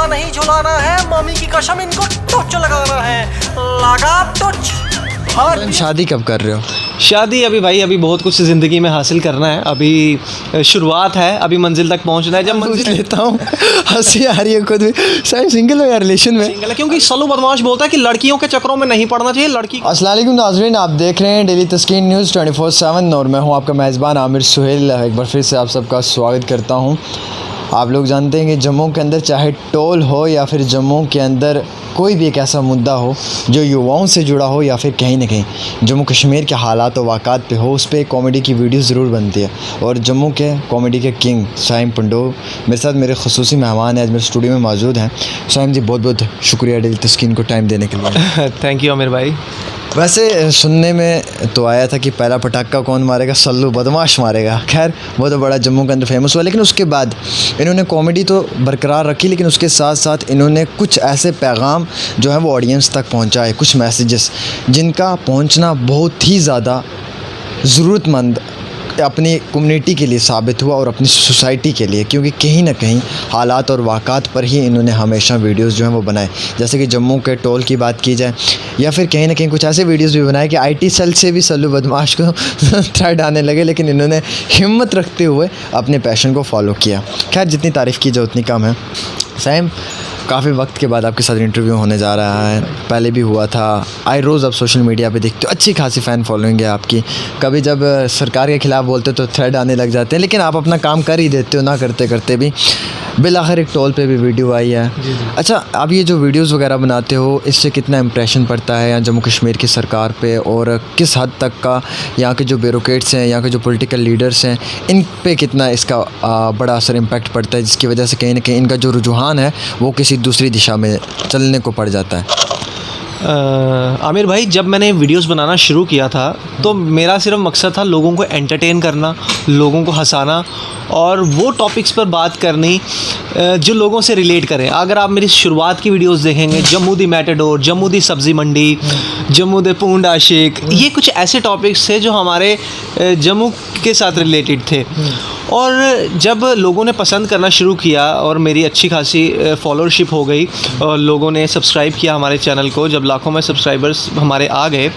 झूला नहीं झुलाना है, मम्मी की कसम इनको टोच लगाना है। लगा टोच। तुम शादी कब कर रहे हो? शादी अभी बहुत कुछ ज़िंदगी में हासिल करना है। अभी शुरुआत है, अभी मंजिल तक पहुंचना है। जब मंजिल लेता हूँ, हंसी आ रही है खुद भी। शायद सिंगल हो या रिलेशन में? सिंगल है, क्योंकि सल्लू बदमाश बोलता है कि लड़कियों के चक्रों में नहीं पड़ना चाहिए। लड़की अस्सलाम वालेकुम नाज़रीन, आप देख रहे हैं डेली तस्कीन न्यूज़ 24/7 और मैं हूँ आपका मेज़बान आमिर सुहेल। एक बार फिर से आप सबका स्वागत करता हूँ। आप लोग जानते हैं कि जम्मू के अंदर चाहे टोल हो या फिर जम्मू के अंदर कोई भी एक ऐसा मुद्दा हो जो युवाओं से जुड़ा हो या फिर कहीं ना कहीं जम्मू कश्मीर के हालात और वाक़ात पे हो, उस पर कॉमेडी की वीडियो ज़रूर बनती है। और जम्मू के कॉमेडी के किंग साइम पंडो मेरे साथ मेरे ख़ुसूसी मेहमान हैं, आज मेरे स्टूडियो में मौजूद हैं। साइम जी, बहुत बहुत शुक्रिया डेली तस्कीन को टाइम देने के लिए। थैंक यू आमिर भाई। वैसे सुनने में तो आया था कि पहला पटाखा कौन मारेगा, सल्लू बदमाश मारेगा। खैर वो तो बड़ा जम्मू के अंदर फेमस हुआ, लेकिन उसके बाद इन्होंने कॉमेडी तो बरकरार रखी, लेकिन उसके साथ साथ इन्होंने कुछ ऐसे पैगाम जो है वो ऑडियंस तक पहुंचाए, कुछ मैसेजेस जिनका पहुंचना बहुत ही ज़्यादा ज़रूरतमंद अपनी कम्युनिटी के लिए साबित हुआ और अपनी सोसाइटी के लिए, क्योंकि कहीं ना कहीं हालात और वाक़ात पर ही इन्होंने हमेशा वीडियोस जो हैं वो बनाए। जैसे कि जम्मू के टोल की बात की जाए या फिर कहीं ना कहीं कुछ ऐसे वीडियोस भी बनाए कि आईटी सेल से भी सल्लू बदमाश को थ्रेड आने लगे, लेकिन इन्होंने हिम्मत रखते हुए अपने पैशन को फॉलो किया। खैर जितनी तारीफ़ की जाए उतनी कम है। सैम, काफ़ी वक्त के बाद आपके साथ इंटरव्यू होने जा रहा है, पहले भी हुआ था। आए रोज़ आप सोशल मीडिया पे देखते हो, अच्छी खासी फ़ैन फॉलोइंग है आपकी। कभी जब सरकार के ख़िलाफ़ बोलते हो तो थ्रेड आने लग जाते हैं, लेकिन आप अपना काम कर ही देते हो, ना करते करते भी बिलाखिर एक टोल पे भी वीडियो आई है। अच्छा, आप ये जो वीडियोस वगैरह बनाते हो, इससे कितना इम्प्रेशन पड़ता है यहाँ जम्मू कश्मीर की सरकार पे, और किस हद तक का यहाँ के जो ब्यूरोक्रेट्स हैं, यहाँ के जो पॉलिटिकल लीडर्स हैं, इन पे कितना इसका बड़ा असर इम्पैक्ट पड़ता है, जिसकी वजह से कहीं ना कहीं इनका जो रुझान है वो किसी दूसरी दिशा में चलने को पड़ जाता है? आमिर भाई, जब मैंने वीडियोस बनाना शुरू किया था तो मेरा सिर्फ मकसद था लोगों को एंटरटेन करना, लोगों को हंसाना और वो टॉपिक्स पर बात करनी जो लोगों से रिलेट करें। अगर आप मेरी शुरुआत की वीडियोस देखेंगे, जम्मू दी मैटाडोर, जम्मू दी सब्ज़ी मंडी, जम्मू दे पूंड आशिक, ये कुछ ऐसे टॉपिक्स थे जो हमारे जम्मू के साथ रिलेटेड थे। और जब लोगों ने पसंद करना शुरू किया और मेरी अच्छी खासी फॉलोअरशिप हो गई और लोगों ने सब्सक्राइब किया हमारे चैनल को, जब लाखों में सब्सक्राइबर्स हमारे आ गए,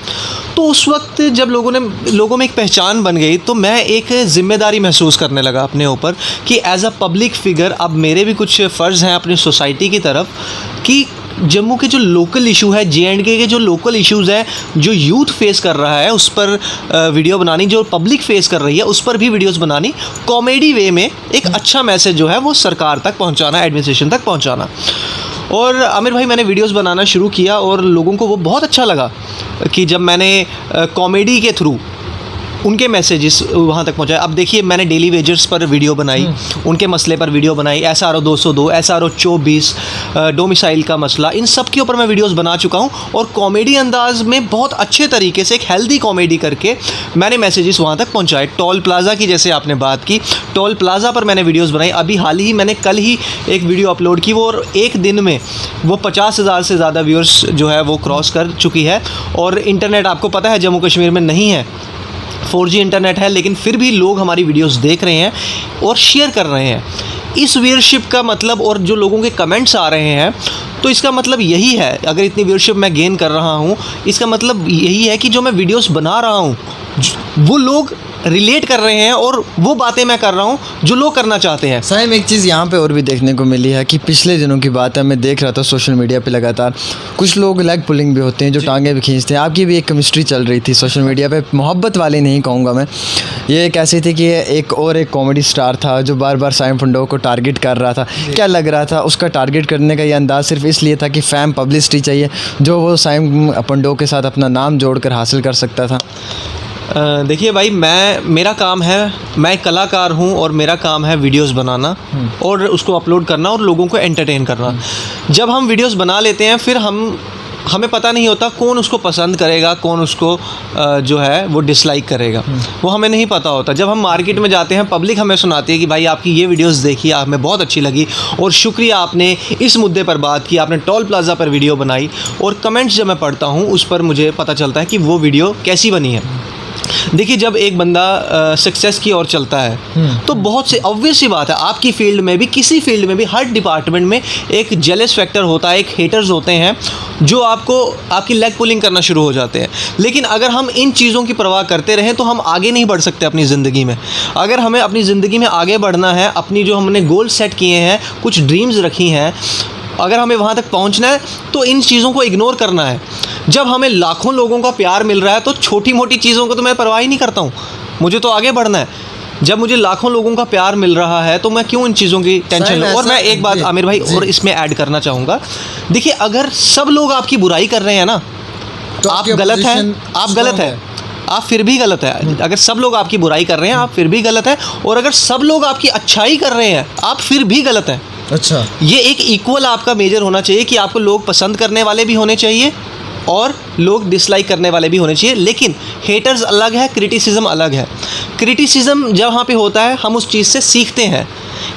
तो उस वक्त जब लोगों में एक पहचान बन गई, तो मैं एक ज़िम्मेदारी महसूस करने लगा अपने ऊपर कि एज़ अ पब्लिक फ़िगर अब मेरे भी कुछ फ़र्ज़ हैं अपनी सोसाइटी की तरफ कि जम्मू के जो लोकल इशू है, JNK के जो लोकल इश्यूज़ हैं, जो यूथ फेस कर रहा है, उस पर वीडियो बनानी, जो पब्लिक फेस कर रही है उस पर भी वीडियोस बनानी, कॉमेडी वे में एक अच्छा मैसेज जो है वो सरकार तक पहुंचाना, एडमिनिस्ट्रेशन तक पहुंचाना। और आमिर भाई, मैंने वीडियोस बनाना शुरू किया और लोगों को वो बहुत अच्छा लगा कि जब मैंने कॉमेडी के थ्रू उनके मैसेजेस वहाँ तक पहुँचाए। अब देखिए, मैंने डेली वेजर्स पर वीडियो बनाई, उनके मसले पर वीडियो बनाई, SRO 202, SRO 24, डोमिसाइल का मसला, इन सब के ऊपर मैं वीडियोस बना चुका हूँ। और कॉमेडी अंदाज में बहुत अच्छे तरीके से एक हेल्दी कॉमेडी करके मैंने मैसेजेस वहाँ तक पहुँचाए। टोल प्लाज़ा की जैसे आपने बात की, टोल प्लाज़ा पर मैंने वीडियोज़ बनाई। अभी हाल ही मैंने कल ही एक वीडियो अपलोड की, वो और एक दिन में वो 50,000 से ज़्यादा व्यूअर्स जो है वो क्रॉस कर चुकी है। और इंटरनेट आपको पता है जम्मू कश्मीर में नहीं है, 4G इंटरनेट है, लेकिन फिर भी लोग हमारी वीडियोस देख रहे हैं और शेयर कर रहे हैं। इस व्यूअरशिप का मतलब, और जो लोगों के कमेंट्स आ रहे हैं, तो इसका मतलब यही है, अगर इतनी व्यूअरशिप मैं गेन कर रहा हूँ, इसका मतलब यही है कि जो मैं वीडियोस बना रहा हूँ वो लोग रिलेट कर रहे हैं और वो बातें मैं कर रहा हूँ जो लोग करना चाहते हैं। साइम, एक चीज़ यहाँ पे और भी देखने को मिली है कि पिछले दिनों की बात है, मैं देख रहा था सोशल मीडिया पे लगातार कुछ लोग लेग पुलिंग भी होते हैं, जो टांगे भी खींचते हैं। आपकी भी एक केमिस्ट्री चल रही थी सोशल मीडिया पे, मोहब्बत वाली नहीं कहूँगा मैं, ये एक ऐसी थी कि एक कॉमेडी स्टार था जो बार बार साइम पंडो को टारगेट कर रहा था। क्या लग रहा था उसका टारगेट करने का ये अंदाज़ सिर्फ इसलिए था कि फैम पब्लिसिटी चाहिए जो वो साइम पंडो के साथ अपना नाम जोड़कर हासिल कर सकता था? देखिए भाई, मेरा काम है, मैं एक कलाकार हूँ और मेरा काम है वीडियोस बनाना और उसको अपलोड करना और लोगों को एंटरटेन करना। जब हम वीडियोस बना लेते हैं, फिर हमें पता नहीं होता कौन उसको पसंद करेगा, कौन उसको जो है वो डिसलाइक करेगा, वो हमें नहीं पता होता। जब हम मार्केट में जाते हैं, पब्लिक हमें सुनाती है कि भाई आपकी ये वीडियोस देखी, हमें बहुत अच्छी लगी और शुक्रिया आपने इस मुद्दे पर बात की, आपने टोल प्लाज़ा पर वीडियो बनाई। और कमेंट्स जब मैं पढ़ता हूँ उस पर मुझे पता चलता है कि वो वीडियो कैसी बनी है। देखिए, जब एक बंदा सक्सेस की ओर चलता है तो बहुत से ऑब्वियस सी बात है, आपकी फील्ड में भी, किसी फील्ड में भी, हर डिपार्टमेंट में एक जेलस फैक्टर होता है, एक हेटर्स होते हैं जो आपको आपकी लेग पुलिंग करना शुरू हो जाते हैं। लेकिन अगर हम इन चीज़ों की परवाह करते रहें तो हम आगे नहीं बढ़ सकते अपनी ज़िंदगी में। अगर हमें अपनी ज़िंदगी में आगे बढ़ना है, अपनी जो हमने गोल सेट किए हैं, कुछ ड्रीम्स रखी हैं, अगर हमें वहाँ तक पहुँचना है तो इन चीज़ों को इग्नोर करना है। जब हमें लाखों लोगों का प्यार मिल रहा है तो छोटी मोटी चीज़ों को तो मैं परवाह ही नहीं करता हूँ, मुझे तो आगे बढ़ना है। जब मुझे लाखों लोगों का प्यार मिल रहा है तो मैं क्यों इन चीज़ों की टेंशन लूँ। और मैं एक बात आमिर भाई और इसमें ऐड करना चाहूँगा, देखिए, अगर सब लोग आपकी बुराई कर रहे हैं ना तो आप गलत हैं, आप गलत हैं, आप फिर भी गलत है। अगर सब लोग आपकी बुराई कर रहे हैं आप फिर भी गलत हैं, और अगर सब लोग आपकी अच्छाई कर रहे हैं आप फिर भी गलत हैं। अच्छा, ये एक इक्वल आपका मेजर होना चाहिए कि आपको लोग पसंद करने वाले भी होने चाहिए और लोग डिसलाइक करने वाले भी होने चाहिए। लेकिन हेटर्स अलग है, क्रिटिसिज्म अलग है। क्रिटिसिज्म जहाँ पे होता है हम उस चीज़ से सीखते हैं।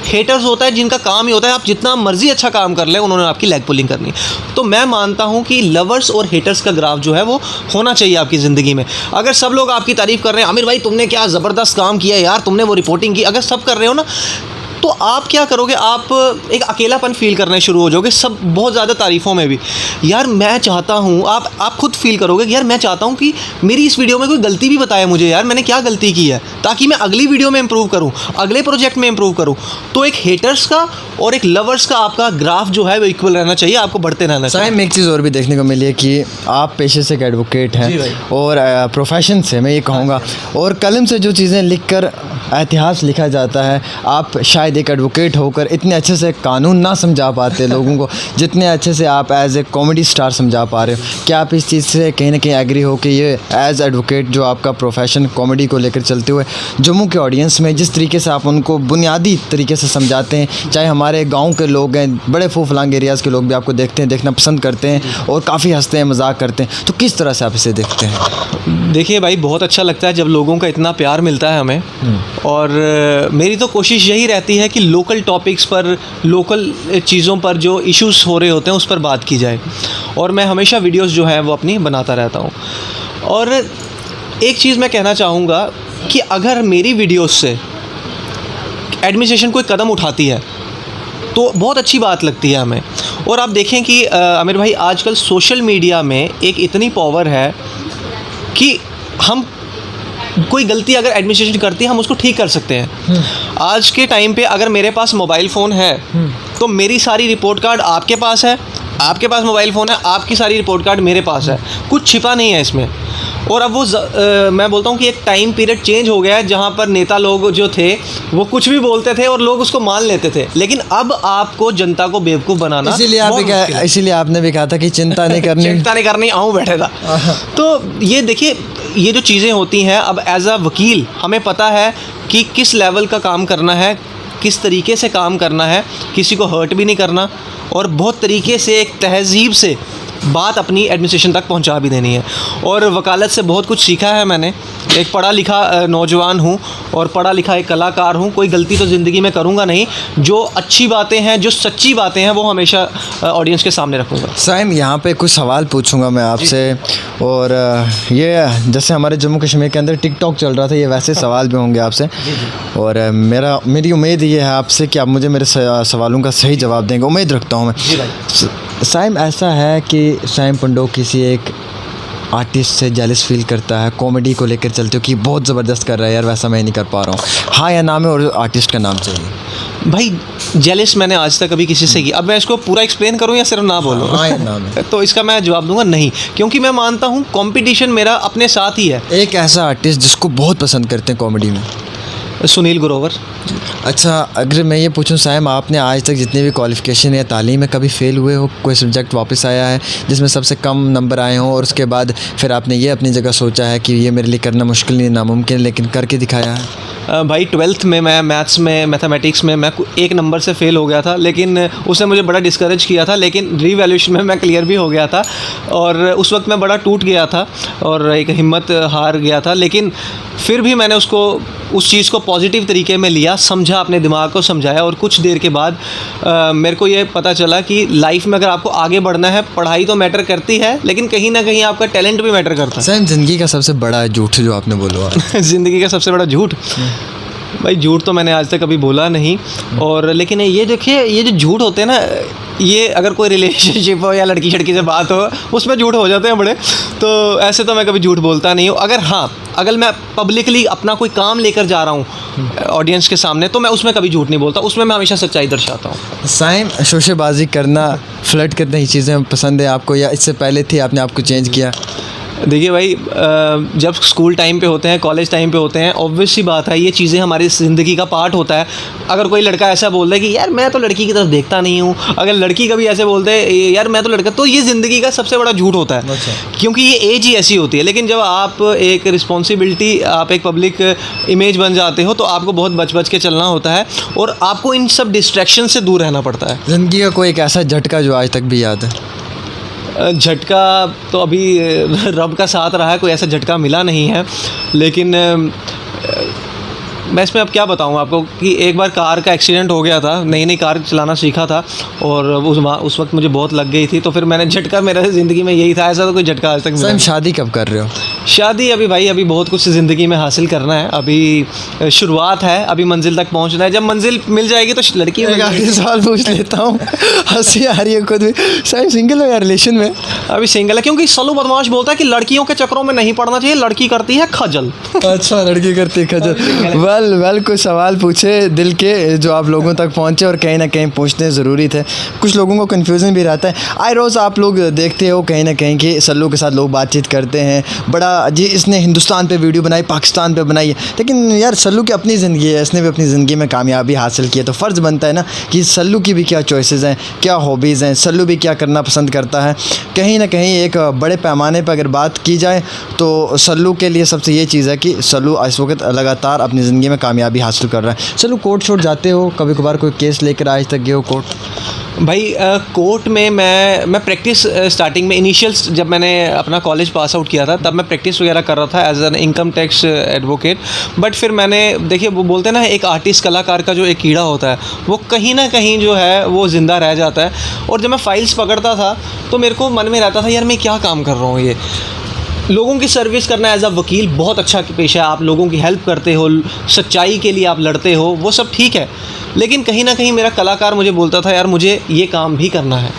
हेटर्स होता है जिनका काम ही होता है आप जितना मर्जी अच्छा काम कर ले, उन्होंने आपकी लेग पुलिंग करनी। तो मैं मानता हूँ कि लवर्स और हेटर्स का ग्राफ जो है वो होना चाहिए आपकी ज़िंदगी में। अगर सब लोग आपकी तारीफ़ कर रहे हैं, आमिर भाई तुमने क्या ज़बरदस्त काम किया यार, तुमने वो रिपोर्टिंग की, अगर सब कर रहे हो ना तो आप क्या करोगे, आप एक अकेलापन फील करने शुरू हो जाओगे, सब बहुत ज़्यादा तारीफ़ों में भी। यार मैं चाहता हूँ, आप खुद फील करोगे कि यार मैं चाहता हूँ कि मेरी इस वीडियो में कोई गलती भी बताए मुझे, यार मैंने क्या गलती की है, ताकि मैं अगली वीडियो में इंप्रूव करूँ, अगले प्रोजेक्ट में इंप्रूव करूँ। तो एक हेटर्स का और एक लवर्स का आपका ग्राफ जो है वो इक्वल रहना चाहिए, आपको बढ़ते रहना चाहिए। साइम, एक चीज़ और भी देखने को मिली है कि आप पेशे से एक एडवोकेट हैं और प्रोफेशन से, मैं ये कहूँगा, और कलम से जो चीज़ें लिख कर इतिहास लिखा जाता है, आप शायद एक एडवोकेट होकर इतने अच्छे से कानून ना समझा पाते लोगों को जितने अच्छे से आप एज ए कॉमेडी स्टार समझा पा रहे हो। क्या आप इस चीज़ से कहीं ना कहीं एग्री हो कि ये एज एडवोकेट जो आपका प्रोफेशन कॉमेडी को लेकर चलते हुए जम्मू के ऑडियंस में जिस तरीके से आप उनको बुनियादी तरीके से समझाते हैं, चाहे हमारे गाँव के लोग हैं, बड़े फूफलांग एरियाज़ के लोग भी आपको देखते हैं, देखना पसंद करते हैं और काफ़ी हंसते हैं, मजाक करते हैं, तो किस तरह से आप इसे देखते हैं? देखिए भाई, बहुत अच्छा लगता है जब लोगों का इतना प्यार मिलता है हमें। और मेरी तो कोशिश यही रहती है कि लोकल टॉपिक्स पर, लोकल चीज़ों पर जो इश्यूज़ हो रहे होते हैं उस पर बात की जाए, और मैं हमेशा वीडियोस जो है वो अपनी बनाता रहता हूँ। और एक चीज़ मैं कहना चाहूँगा कि अगर मेरी वीडियोस से एडमिनिस्ट्रेशन कोई कदम उठाती है तो बहुत अच्छी बात लगती है हमें। और आप देखें कि आमिर भाई, आजकल सोशल मीडिया में एक इतनी पावर है कि हम कोई गलती अगर एडमिनिस्ट्रेशन करती है हम उसको ठीक कर सकते हैं। आज के टाइम पे अगर मेरे पास मोबाइल फ़ोन है तो मेरी सारी रिपोर्ट कार्ड आपके पास है, आपके पास मोबाइल फ़ोन है, आपकी सारी रिपोर्ट कार्ड मेरे पास है, कुछ छिपा नहीं है इसमें। और अब वो मैं बोलता हूँ कि एक टाइम पीरियड चेंज हो गया है जहाँ पर नेता लोग जो थे वो कुछ भी बोलते थे और लोग उसको मान लेते थे, लेकिन अब आपको जनता को बेवकूफ़ बनाना, इसीलिए आपने भी कहा था कि चिंता नहीं करनी, आऊँ बैठे था। तो ये देखिए, ये जो चीज़ें होती हैं, अब एज अ वकील हमें पता है कि किस लेवल का काम करना है, किस तरीके से काम करना है, किसी को हर्ट भी नहीं करना, और बहुत तरीके से एक तहज़ीब से बात अपनी एडमिनिस्ट्रेशन तक पहुंचा भी देनी है। और वकालत से बहुत कुछ सीखा है मैंने। एक पढ़ा लिखा नौजवान हूं और पढ़ा लिखा एक कलाकार हूं। कोई गलती तो ज़िंदगी में करूंगा नहीं, जो अच्छी बातें हैं, जो सच्ची बातें हैं, वो हमेशा ऑडियंस के सामने रखूंगा। साइम, यहाँ पे कुछ सवाल पूछूंगा मैं आपसे, और ये जैसे हमारे जम्मू कश्मीर के अंदर टिकटॉक चल रहा था, ये वैसे सवाल भी होंगे आपसे, और मेरी उम्मीद ये है आपसे कि आप मुझे मेरे सवालों का सही जवाब देंगे, उम्मीद रखता हूँ मैं। साइम, ऐसा है कि साइम पंडो किसी एक आर्टिस्ट से जेलस फील करता है, कॉमेडी को लेकर चलते हो कि बहुत ज़बरदस्त कर रहा है यार, वैसा मैं नहीं कर पा रहा हूँ, हाँ या नाम है, और आर्टिस्ट का नाम चाहिए? भाई, जेलस मैंने आज तक कभी किसी से की। अब मैं इसको पूरा एक्सप्लेन करूँ या सिर्फ ना बोलूँ? हाँ या नाम है। तो इसका मैं जवाब दूंगा नहीं, क्योंकि मैं मानता हूँ कंपटीशन मेरा अपने साथ ही है। एक ऐसा आर्टिस्ट जिसको बहुत पसंद करते हैं कॉमेडी में? सुनील ग्रोवर। अच्छा, अगर मैं ये पूछूं साइम, आपने आज तक जितनी भी क्वालिफ़िकेशन या तालीम है, कभी फ़ेल हुए हो? कोई सब्जेक्ट वापस आया है जिसमें सबसे कम नंबर आए हों, और उसके बाद फिर आपने ये अपनी जगह सोचा है कि ये मेरे लिए करना मुश्किल नहीं, नामुमकिन, लेकिन करके दिखाया है? भाई 12th में मैं मैथ्स में मैथमेटिक्स में मैं 1 नंबर से फ़ेल हो गया था, लेकिन उसने मुझे बड़ा डिस्करेज किया था, लेकिन रीवैल्यूएशन में मैं क्लियर भी हो गया था। और उस वक्त मैं बड़ा टूट गया था और एक हिम्मत हार गया था, लेकिन फिर भी मैंने उस चीज़ को पॉजिटिव तरीके में लिया, समझा, अपने दिमाग को समझाया। और कुछ देर के बाद मेरे को ये पता चला कि लाइफ में अगर आपको आगे बढ़ना है, पढ़ाई तो मैटर करती है, लेकिन कहीं ना कहीं आपका टैलेंट भी मैटर करता है। सैम, ज़िंदगी का सबसे बड़ा झूठ जो आपने बोला ज़िंदगी का सबसे बड़ा झूठ, भाई झूठ तो मैंने आज तक कभी बोला नहीं। और लेकिन ये देखिए, ये जो झूठ होते हैं ना, ये अगर कोई रिलेशनशिप हो या लड़की शड़की से बात हो, उसमें झूठ हो जाते हैं बड़े। तो ऐसे तो मैं कभी झूठ बोलता नहीं हूँ। अगर मैं पब्लिकली अपना कोई काम लेकर जा रहा हूँ ऑडियंस के सामने, तो मैं उसमें कभी झूठ नहीं बोलता, उसमें मैं हमेशा सच्चाई दर्शाता हूँ। साइम, शोशेबाजी करना, फ्लर्ट करना, ही चीज़ें पसंद है आपको या इससे पहले थी, आपने आपको चेंज किया? देखिए भाई, जब स्कूल टाइम पे होते हैं, कॉलेज टाइम पे होते हैं, ऑब्वियस सी बात है, ये चीज़ें हमारी ज़िंदगी का पार्ट होता है। अगर कोई लड़का ऐसा बोल दे कि यार मैं तो लड़की की तरफ देखता नहीं हूँ, अगर लड़की कभी ऐसे बोलते हैं यार मैं तो लड़का, तो ये ज़िंदगी का सबसे बड़ा झूठ होता है। क्योंकि ये एज ही ऐसी होती है। लेकिन जब आप एक रिस्पॉन्सिबिलिटी, आप एक पब्लिक इमेज बन जाते हो, तो आपको बहुत बच के चलना होता है और आपको इन सब डिस्ट्रैक्शन से दूर रहना पड़ता है। ज़िंदगी का कोई एक ऐसा झटका जो आज तक भी याद है? झटका तो अभी रब का साथ रहा है, कोई ऐसा झटका मिला नहीं है। लेकिन मैं इसमें अब क्या बताऊँ आपको कि एक बार कार का एक्सीडेंट हो गया था, नई कार चलाना सीखा था और उस वक्त मुझे बहुत लग गई थी, तो फिर मैंने झटका, मेरा ज़िंदगी में यही था, ऐसा तो कोई झटका आज तक मिला नहीं। शादी कब कर रहे हो? शादी अभी बहुत कुछ ज़िंदगी में हासिल करना है, अभी शुरुआत है, अभी मंजिल तक पहुंचना है। जब मंजिल मिल जाएगी तो लड़की एक आखिरी सवाल पूछ लेता हूँ, हंसी आ रही है खुद भी। साइम सिंगल हो या रिलेशन में? अभी सिंगल है, क्योंकि सल्लू बदमाश बोलता है कि लड़कियों के चक्करों में नहीं पड़ना चाहिए, लड़की करती है खजल। अच्छा, लड़की करती है खजल। वेल कुछ सवाल पूछे दिल के जो आप लोगों तक पहुँचे और कहीं ना कहीं पूछने ज़रूरी थे। कुछ लोगों को कन्फ्यूज़न भी रहता है। आए रोज़ आप लोग देखते हो कहीं ना कहीं कि सल्लू के साथ लोग बातचीत करते हैं, बड़ा जी इसने हिंदुस्तान पे वीडियो बनाई, पाकिस्तान पे बनाई है, लेकिन यार सल्लू की अपनी ज़िंदगी है, इसने भी अपनी ज़िंदगी में कामयाबी हासिल की है, तो फ़र्ज़ बनता है ना कि सल्लू की भी क्या चॉइसेस हैं, क्या हॉबीज़ हैं, सल्लू भी क्या करना पसंद करता है। कहीं ना कहीं एक बड़े पैमाने पर अगर बात की जाए तो सल्लू के लिए सबसे ये चीज़ है कि सल्लू इस वक्त लगातार अपनी ज़िंदगी में कामयाबी हासिल कर रहा है। सल्लू कोर्ट शोट जाते हो, कभी कभार कोई केस लेकर आज तक गए हो कोर्ट? भाई कोर्ट में मैं प्रैक्टिस स्टार्टिंग में इनिशियल जब मैंने अपना कॉलेज पास आउट किया था तब मैं प्रैक्टिस वगैरह कर रहा था as an income tax advocate. But फिर मैंने देखिए, वो बोलते हैं ना, एक आर्टिस्ट कलाकार का जो एक कीड़ा होता है वो कहीं ना कहीं जो है वो ज़िंदा रह जाता है। और जब मैं फाइल्स पकड़ता था तो मेरे को मन में रहता था यार मैं क्या काम कर रहा हूँ, ये लोगों की सर्विस करना एज अ वकील बहुत अच्छा पेशा है, आप लोगों की हेल्प करते हो, सच्चाई के लिए आप लड़ते हो, वो सब ठीक है। लेकिन कहीं ना कहीं मेरा कलाकार मुझे बोलता था यार मुझे ये काम भी करना है।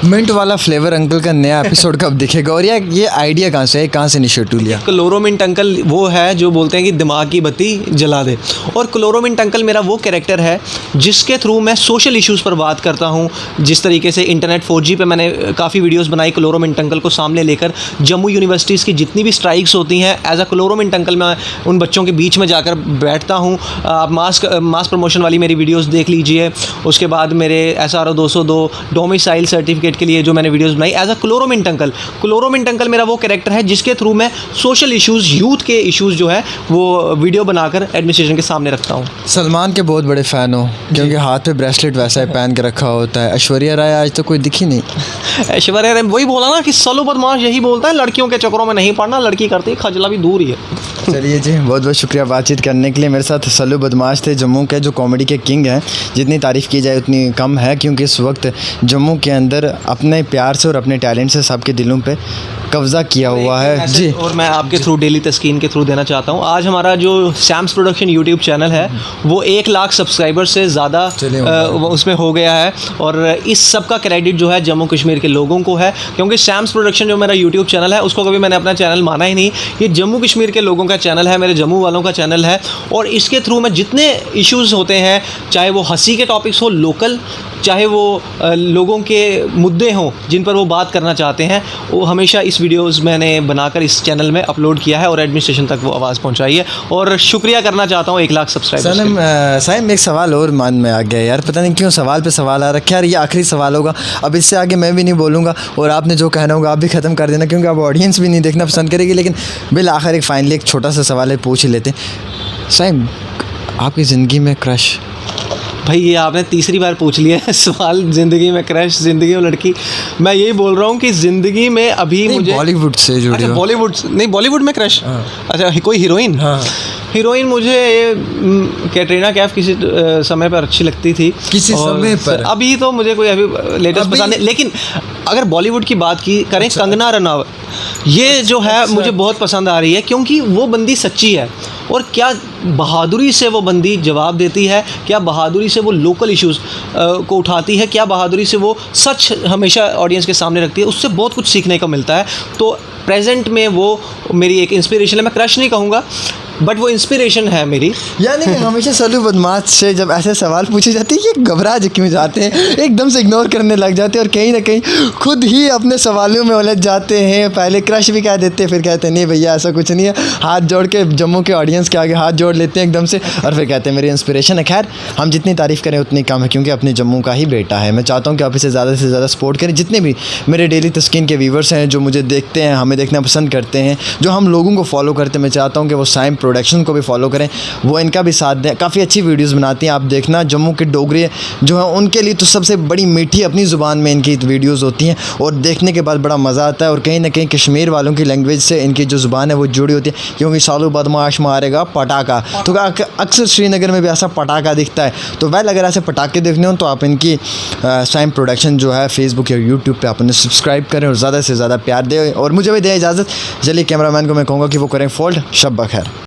मिंट वाला फ्लेवर अंकल का नया एपिसोड कब दिखेगा और यार ये आइडिया कहाँ से है, कहाँ से इनिशिएटिव लिया? क्लोरोमिंट अंकल वो है जो बोलते हैं कि दिमाग की बत्ती जला दे, और क्लोरोमिंट अंकल मेरा वो कैरेक्टर है जिसके थ्रू मैं सोशल इश्यूज़ पर बात करता हूँ। जिस तरीके से इंटरनेट 4G पे मैंने काफ़ी वीडियोस बनाई क्लोरोमिंट अंकल को सामने लेकर, जम्मू यूनिवर्सिटीज़ की जितनी भी स्ट्राइक्स होती हैं एज अ क्लोरोमिंट अंकल मैं उन बच्चों के बीच में जाकर बैठता हूँ। आप मास प्रमोशन वाली मेरी वीडियोज़ देख लीजिए, उसके बाद मेरे SRO 202 डोमिसाइल सर्टिफिकेट के लिए जो मैंने वीडियोस बनाई एज अ क्लोरोमिंट अंकल। क्लोरोमिंट अंकल मेरा वो कैरेक्टर है जिसके थ्रू मैं सोशल इश्यूज़, यूथ के इश्यूज़ जो है वो वीडियो बनाकर एडमिनिस्ट्रेशन के सामने रखता हूँ। सलमान के बहुत बड़े फ़ैन हो क्योंकि हाथ पे ब्रेसलेट वैसा ही पहन के रखा होता है। ऐश्वर्या राय आज तो कोई दिखी नहीं। ऐश्वर्या राय वही बोला ना कि सल्लू बदमाश यही बोलता है लड़कियों के चक्करों में नहीं पड़ना, लड़की करती है खजला भी दूर ही है। चलिए जी, बहुत बहुत शुक्रिया बातचीत करने के लिए। मेरे साथ सल्लू बदमाश थे, जम्मू के जो कॉमेडी के किंग हैं। जितनी तारीफ़ की जाए उतनी कम है क्योंकि इस वक्त जम्मू के अंदर अपने प्यार से और अपने टैलेंट से सबके दिलों पे कब्ज़ा किया हुआ है जी। और मैं आपके थ्रू डेली तस्कीन के थ्रू देना चाहता हूँ, आज हमारा जो सैम्स प्रोडक्शन यूट्यूब चैनल है वो 1 लाख सब्सक्राइबर से ज़्यादा उसमें हो गया है। और इस सब का क्रेडिट जो है जम्मू कश्मीर के लोगों को है, क्योंकि सैम्स प्रोडक्शन जो मेरा यूट्यूब चैनल है उसको कभी मैंने अपना चैनल माना ही नहीं। ये जम्मू कश्मीर के लोगों का चैनल है, मेरे जम्मू वालों का चैनल है। और इसके थ्रू मैं जितने इश्यूज़ होते हैं, चाहे वो हंसी के टॉपिक्स हो लोकल, चाहे वो लोगों के मुद्दे हों जिन पर वो बात करना चाहते हैं, वो हमेशा इस वीडियोस मैंने बनाकर इस चैनल में अपलोड किया है और एडमिनिस्ट्रेशन तक वो आवाज़ पहुंचाई है। और शुक्रिया करना चाहता हूँ 1 लाख सब्सक्राइबर। साहिब एक सवाल और मन में आ गया यार, पता नहीं क्यों सवाल पे सवाल आ रखा है यार। ये आखिरी सवाल होगा, अब इससे आगे मैं भी नहीं बोलूँगा और आपने जो कहना होगा आप भी ख़त्म कर देना क्योंकि अब ऑडियंस भी नहीं देखना पसंद करेगी। लेकिन बिल आखिर एक फाइनली एक छोटा सा सवाल है, पूछ ही लेते हैं। साहिब आपकी ज़िंदगी में क्रश? भाई ये आपने तीसरी बार पूछ लिया है सवाल, ज़िंदगी में क्रश, ज़िंदगी में लड़की। मैं यही बोल रहा हूँ कि ज़िंदगी में अभी मुझे बॉलीवुड से जुड़ी अच्छा हो। बॉलीवुड नहीं, बॉलीवुड में क्रश। अच्छा कोई हीरोइन? हाँ। हीरोइन मुझे ये कैटरीना कैफ किसी समय पर अच्छी लगती थी। किसी और समय पर? अभी तो मुझे कोई अभी लेटेस्ट अभी? पसंद नहीं, लेकिन अगर बॉलीवुड की बात की करें, कंगना रनावत ये जो है मुझे बहुत पसंद आ रही है, क्योंकि वो बंदी सच्ची है और क्या बहादुरी से वो बंदी जवाब देती है, क्या बहादुरी से वो लोकल इश्यूज़ को उठाती है, क्या बहादुरी से वो सच हमेशा ऑडियंस के सामने रखती है। उससे बहुत कुछ सीखने को मिलता है। तो प्रेजेंट में वो मेरी एक इंस्पिरेशन है। मैं क्रश नहीं कहूँगा, बट वो इंस्पिरेशन है मेरी। यानी कि हमेशा सल्लू बदमाश से जब ऐसे सवाल पूछे जाते हैं ये घबरा क्यों जाते हैं, एकदम से इग्नोर करने लग जाते हैं और कहीं ना कहीं खुद ही अपने सवालों में उलझ जाते हैं। पहले क्रश भी कह देते हैं, फिर कहते हैं नहीं भैया ऐसा कुछ नहीं है, हाथ जोड़ के जम्मू के ऑडियंस के आगे हाथ जोड़ लेते हैं एकदम से, और फिर कहते हैं मेरी इंस्पिरेशन है। खैर हम जितनी तारीफ़ करें उतनी कम है, क्योंकि अपने जम्मू का ही बेटा है। मैं चाहता हूँ कि आप इसे ज़्यादा से ज़्यादा सपोर्ट करें। जितने भी मेरे डेली तस्कीन के व्यूवर्स हैं जो मुझे देखते हैं, हमें देखना पसंद करते हैं, जो हम लोगों को फॉलो करते हैं, मैं चाहता हूँ कि वो साइम प्रोडक्शन को भी फॉलो करें, वो इनका भी साथ दें। काफ़ी अच्छी वीडियोस बनाती हैं, आप देखना। जम्मू के डोगरे जो हैं उनके लिए तो सबसे बड़ी मीठी अपनी ज़ुबान में इनकी वीडियोस होती हैं और देखने के बाद बड़ा मज़ा आता है। और कहीं ना कहीं कश्मीर वालों की लैंग्वेज से इनकी जो ज़ुबान है वो जुड़ी होती है, क्योंकि सालू बदमाश मारेगा पटाखा, तो अक्सर श्रीनगर में भी ऐसा पटाखा दिखता है। तो वैल अगर ऐसे पटाखे देखने हो तो आप इनकी साइम प्रोडक्शन जो है फेसबुक या यूट्यूब पर आप उन्हें सब्सक्राइब करें और ज़्यादा से ज़्यादा प्यार दें। और मुझे भी दें इजाज़त। चलिए कैमरामैन को मैं कहूँगा कि वो करें फोल्ड। शब बखैर।